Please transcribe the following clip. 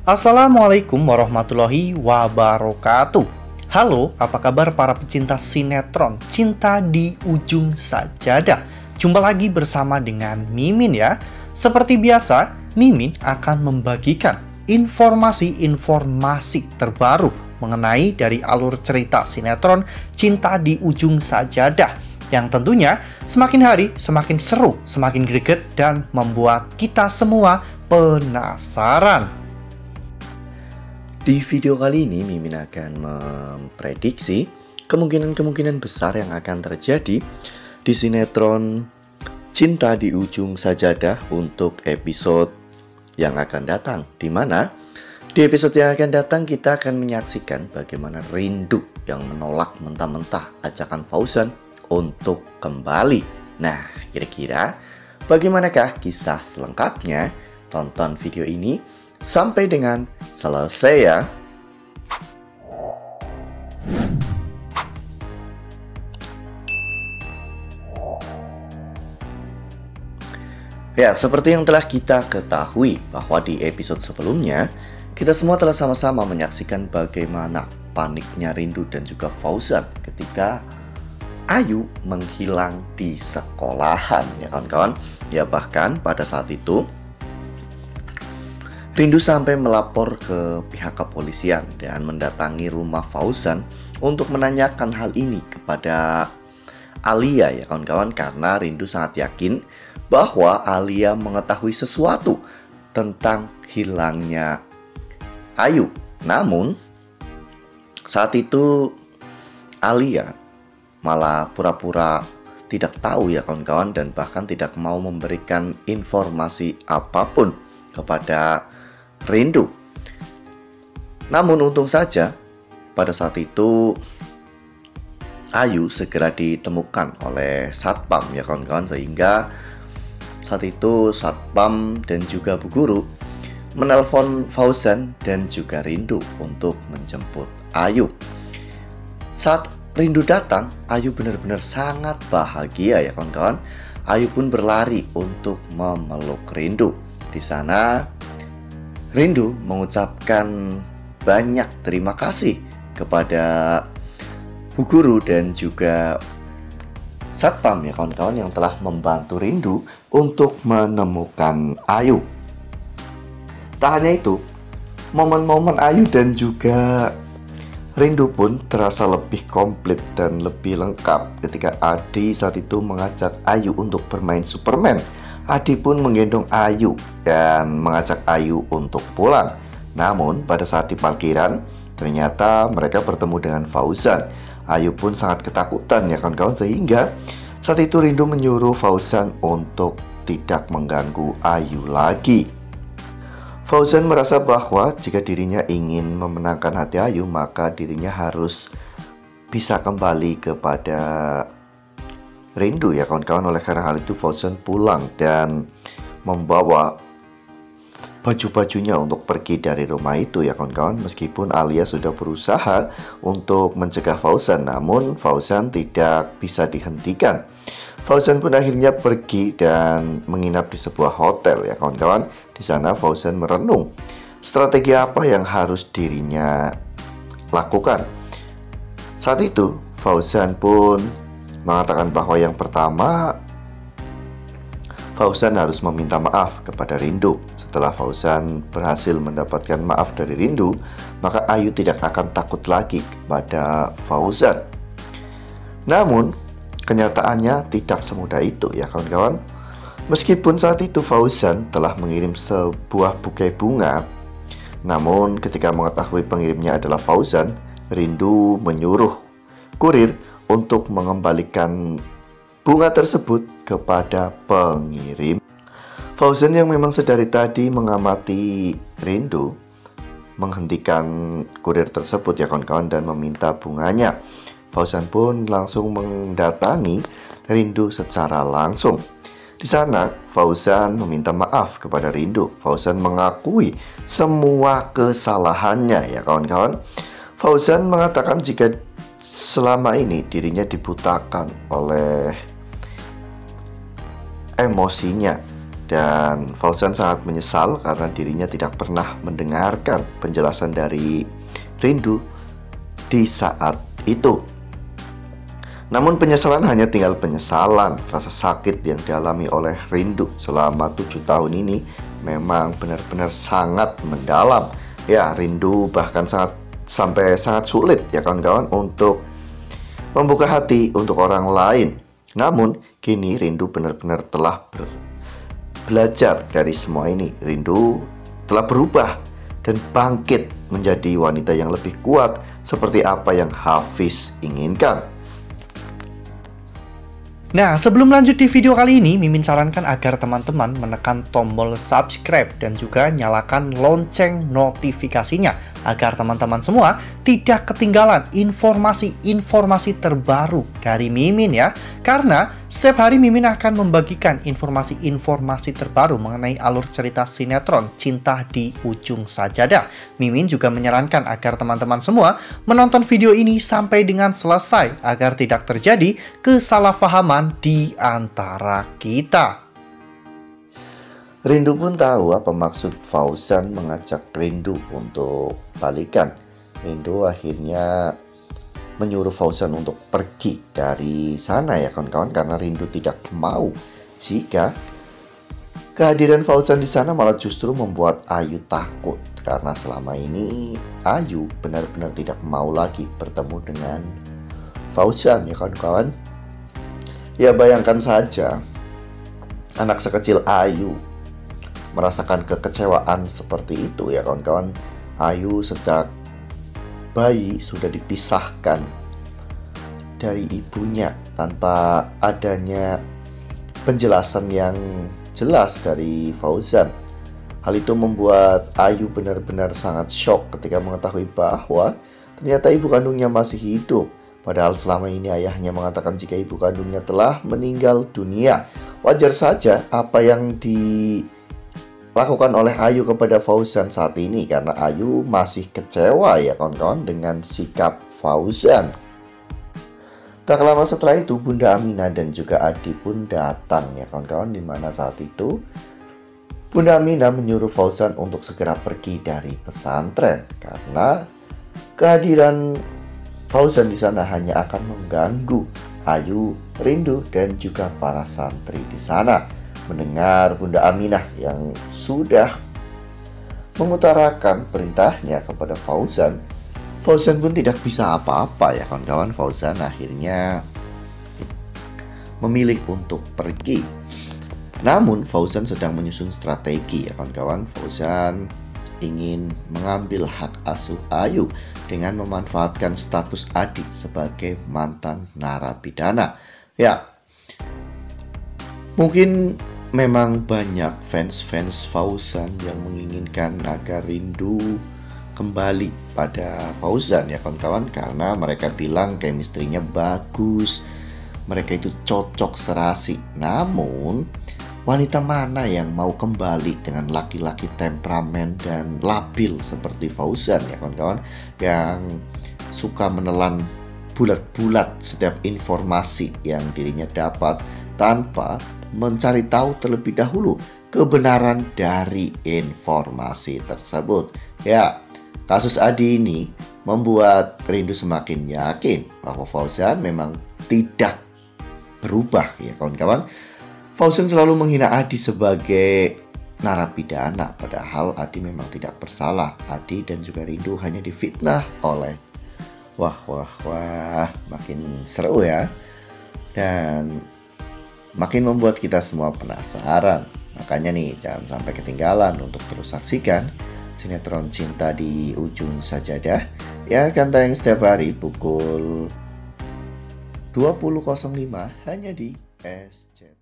Assalamualaikum warahmatullahi wabarakatuh. Halo, apa kabar para pecinta sinetron Cinta di Ujung Sajadah? Jumpa lagi bersama dengan Mimin ya. Seperti biasa, Mimin akan membagikan informasi-informasi terbaru mengenai dari alur cerita sinetron Cinta di Ujung Sajadah, yang tentunya semakin hari semakin seru, semakin greget, dan membuat kita semua penasaran. Di video kali ini, Mimin akan memprediksi kemungkinan-kemungkinan besar yang akan terjadi di sinetron Cinta di Ujung Sajadah untuk episode yang akan datang. Di mana di episode yang akan datang kita akan menyaksikan bagaimana Rindu yang menolak mentah-mentah ajakan Fauzan untuk kembali. Nah, kira-kira bagaimanakah kisah selengkapnya? Tonton video ini sampai dengan selesai ya. Ya, seperti yang telah kita ketahui bahwa di episode sebelumnya kita semua telah sama-sama menyaksikan bagaimana paniknya Rindu dan juga Fauzan ketika Ayu menghilang di sekolahan, ya kawan-kawan. Ya, bahkan pada saat itu Rindu sampai melapor ke pihak kepolisian dan mendatangi rumah Fauzan untuk menanyakan hal ini kepada Alia, ya kawan-kawan, karena Rindu sangat yakin bahwa Alia mengetahui sesuatu tentang hilangnya Ayu. Namun saat itu Alia malah pura-pura tidak tahu, ya kawan-kawan, dan bahkan tidak mau memberikan informasi apapun kepada Rindu. Namun untung saja pada saat itu Ayu segera ditemukan oleh Satpam, ya kawan-kawan, sehingga saat itu Satpam dan juga Bu Guru menelpon Fauzan dan juga Rindu untuk menjemput Ayu. Saat Rindu datang, Ayu benar-benar sangat bahagia, ya kawan-kawan. Ayu pun berlari untuk memeluk Rindu. Di sana Rindu mengucapkan banyak terima kasih kepada Bu Guru dan juga Satpam, ya kawan-kawan, yang telah membantu Rindu untuk menemukan Ayu. Tak hanya itu, momen-momen Ayu dan juga Rindu pun terasa lebih komplit dan lebih lengkap ketika Adi saat itu mengajak Ayu untuk bermain Superman. Adi pun menggendong Ayu dan mengajak Ayu untuk pulang. Namun pada saat di parkiran, ternyata mereka bertemu dengan Fauzan. Ayu pun sangat ketakutan, ya kawan-kawan, sehingga saat itu Rindu menyuruh Fauzan untuk tidak mengganggu Ayu lagi. Fauzan merasa bahwa jika dirinya ingin memenangkan hati Ayu, maka dirinya harus bisa kembali kepada Rindu, ya kawan-kawan. Oleh karena hal itu Fauzan pulang dan membawa baju-bajunya untuk pergi dari rumah itu, ya kawan-kawan. Meskipun Alia sudah berusaha untuk mencegah Fauzan, namun Fauzan tidak bisa dihentikan. Fauzan pun akhirnya pergi dan menginap di sebuah hotel, ya kawan-kawan. Di sana Fauzan merenung strategi apa yang harus dirinya lakukan. Saat itu Fauzan pun mengatakan bahwa yang pertama, Fauzan harus meminta maaf kepada Rindu. Setelah Fauzan berhasil mendapatkan maaf dari Rindu, maka Ayu tidak akan takut lagi kepada Fauzan. Namun kenyataannya tidak semudah itu, ya kawan-kawan. Meskipun saat itu Fauzan telah mengirim sebuah bukai bunga, namun ketika mengetahui pengirimnya adalah Fauzan, Rindu menyuruh kurir untuk mengembalikan bunga tersebut kepada pengirim. Fauzan yang memang sedari tadi mengamati Rindu menghentikan kurir tersebut, ya kawan-kawan, dan meminta bunganya. Fauzan pun langsung mendatangi Rindu secara langsung. Di sana Fauzan meminta maaf kepada Rindu. Fauzan mengakui semua kesalahannya, ya kawan-kawan. Fauzan mengatakan jika selama ini dirinya dibutakan oleh emosinya Dan Fauzan sangat menyesal karena dirinya tidak pernah mendengarkan penjelasan dari Rindu di saat itu. Namun penyesalan hanya tinggal penyesalan. Rasa sakit yang dialami oleh Rindu selama 7 tahun ini memang benar-benar sangat mendalam. Ya, Rindu bahkan sampai sangat sulit ya kawan-kawan untuk membuka hati untuk orang lain. Namun kini Rindu benar-benar telah belajar dari semua ini. Rindu telah berubah dan bangkit menjadi wanita yang lebih kuat seperti apa yang Hafiz inginkan. Nah, sebelum lanjut di video kali ini, Mimin sarankan agar teman-teman menekan tombol subscribe dan juga nyalakan lonceng notifikasinya agar teman-teman semua tidak ketinggalan informasi-informasi terbaru dari Mimin ya. Karena setiap hari Mimin akan membagikan informasi-informasi terbaru mengenai alur cerita sinetron Cinta di Ujung Sajadah. Mimin juga menyarankan agar teman-teman semua menonton video ini sampai dengan selesai agar tidak terjadi kesalahpahaman di antara kita. Rindu pun tahu apa maksud Fauzan mengajak Rindu untuk balikan. Rindu akhirnya menyuruh Fauzan untuk pergi dari sana ya kawan-kawan, karena Rindu tidak mau jika kehadiran Fauzan di sana malah justru membuat Ayu takut, karena selama ini Ayu benar-benar tidak mau lagi bertemu dengan Fauzan ya kawan-kawan. Ya bayangkan saja anak sekecil Ayu merasakan kekecewaan seperti itu ya kawan-kawan. Ayu sejak bayi sudah dipisahkan dari ibunya tanpa adanya penjelasan yang jelas dari Fauzan. Hal itu membuat Ayu benar-benar sangat shock ketika mengetahui bahwa ternyata ibu kandungnya masih hidup. Padahal selama ini ayahnya mengatakan jika ibu kandungnya telah meninggal dunia. Wajar saja apa yang dilakukan oleh Ayu kepada Fauzan saat ini, karena Ayu masih kecewa ya kawan-kawan dengan sikap Fauzan. Tak lama setelah itu Bunda Aminah dan juga Adi pun datang ya kawan-kawan, dimana saat itu Bunda Aminah menyuruh Fauzan untuk segera pergi dari pesantren karena kehadiran Fauzan di sana hanya akan mengganggu Ayu, Rindu, dan juga para santri di sana. Mendengar Bunda Aminah yang sudah mengutarakan perintahnya kepada Fauzan, Fauzan pun tidak bisa apa-apa ya kawan-kawan. Fauzan akhirnya memilih untuk pergi. Namun Fauzan sedang menyusun strategi ya kawan-kawan. Fauzan ingin mengambil hak asuh Ayu dengan memanfaatkan status Adi sebagai mantan narapidana. Ya, mungkin memang banyak fans-fans Fauzan yang menginginkan agar Rindu kembali pada Fauzan ya kawan-kawan, karena mereka bilang chemistry-nya bagus, mereka itu cocok serasi. Namun wanita mana yang mau kembali dengan laki-laki temperamen dan labil seperti Fauzan ya kawan-kawan, yang suka menelan bulat-bulat setiap informasi yang dirinya dapat tanpa mencari tahu terlebih dahulu kebenaran dari informasi tersebut. Ya, kasus Adi ini membuat Rindu semakin yakin bahwa Fauzan memang tidak berubah ya kawan-kawan. Fauzan selalu menghina Adi sebagai narapidana, padahal Adi memang tidak bersalah. Adi dan juga Rindu hanya difitnah oleh makin seru ya, dan makin membuat kita semua penasaran. Makanya nih, jangan sampai ketinggalan untuk terus saksikan sinetron Cinta di Ujung Sajadah yang akan tayang setiap hari pukul 20.05 hanya di SCTV.